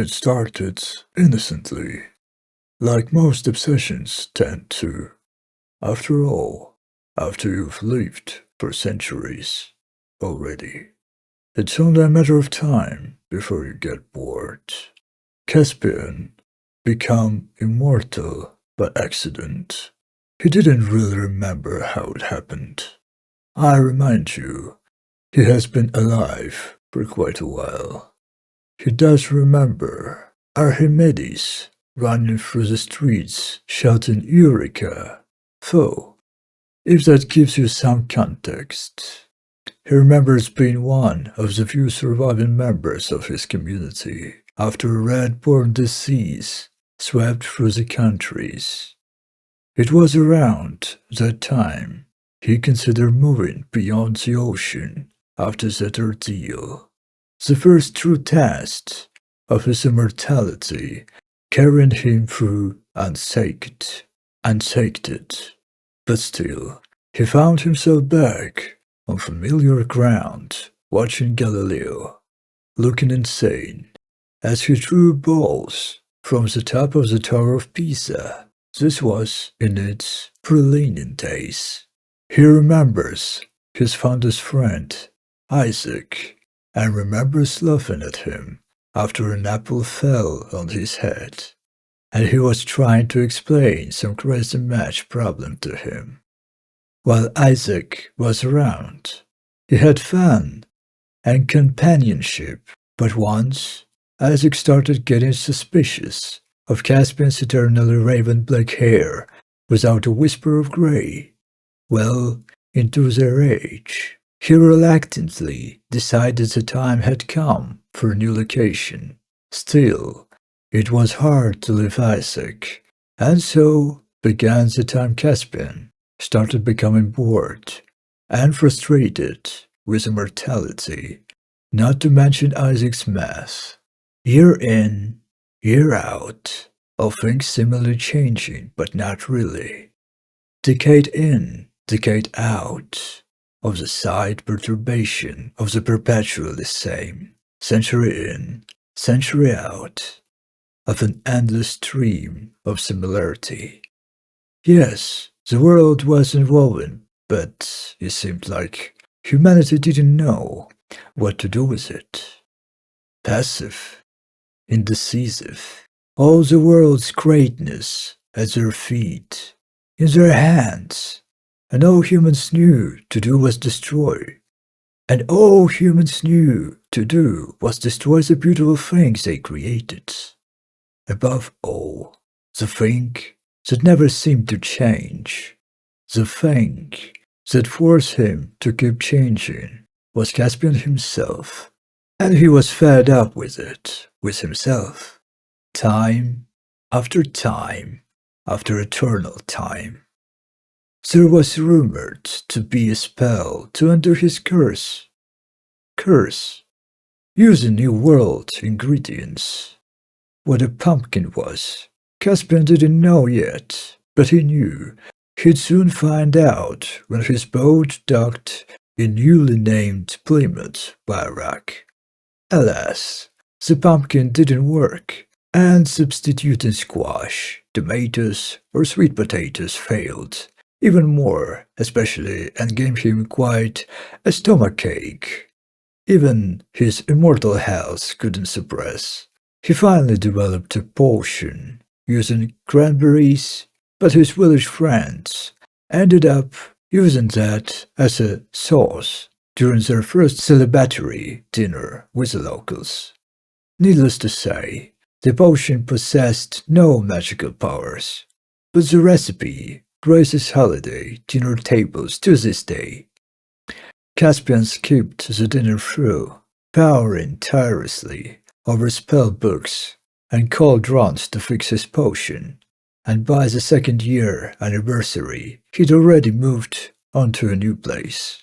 It started innocently, like most obsessions tend to. After all, after you've lived for centuries already, it's only a matter of time before you get bored. Caspian became immortal by accident. He didn't really remember how it happened. I remind you, he has been alive for quite a while. He does remember Archimedes running through the streets shouting Eureka. So, if that gives you some context, he remembers being one of the few surviving members of his community after a rat-borne disease swept through the countries. It was around that time he considered moving beyond the ocean after that ordeal. The first true test of his immortality carrying him through unsaked. But still, he found himself back on familiar ground, watching Galileo, looking insane, as he threw balls from the top of the Tower of Pisa. This was in its pre-Lenin days. He remembers his fondest friend, Isaac, and remembers laughing at him after an apple fell on his head, and he was trying to explain some crazy math problem to him. While Isaac was around, he had fun and companionship, but once Isaac started getting suspicious of Caspian's eternally raven black hair without a whisper of grey, well into their age, he reluctantly decided the time had come for a new location. Still, it was hard to leave Isaac, and so began the time Caspian started becoming bored and frustrated with immortality, not to mention Isaac's math. Year in, year out, of things seemingly changing, but not really. Decade in, decade out, of the side perturbation of the perpetually same, century in, century out, of an endless stream of similarity. Yes, the world was evolving, but it seemed like humanity didn't know what to do with it. Passive, indecisive, all the world's greatness at their feet, in their hands, and all humans knew to do was destroy. And all humans knew to do was destroy the beautiful things they created. Above all, the thing that never seemed to change, the thing that forced him to keep changing, was Caspian himself. And he was fed up with it, with himself. Time after eternal time. There was rumored to be a spell to undo his curse. Curse, using New World ingredients. What a pumpkin was, Caspian didn't know yet, but he knew he'd soon find out when his boat docked in newly named Plymouth, Iraq. Alas, the pumpkin didn't work, and substituting squash, tomatoes, or sweet potatoes failed. Even more, especially, and gave him quite a stomachache. Even his immortal health couldn't suppress. He finally developed a potion using cranberries, but his village friends ended up using that as a sauce during their first celebratory dinner with the locals. Needless to say, the potion possessed no magical powers, but the recipe graces holiday dinner tables to this day. Caspian skipped the dinner through, powering tirelessly over spell books and called runs to fix his potion, and by the second year anniversary, he'd already moved on to a new place.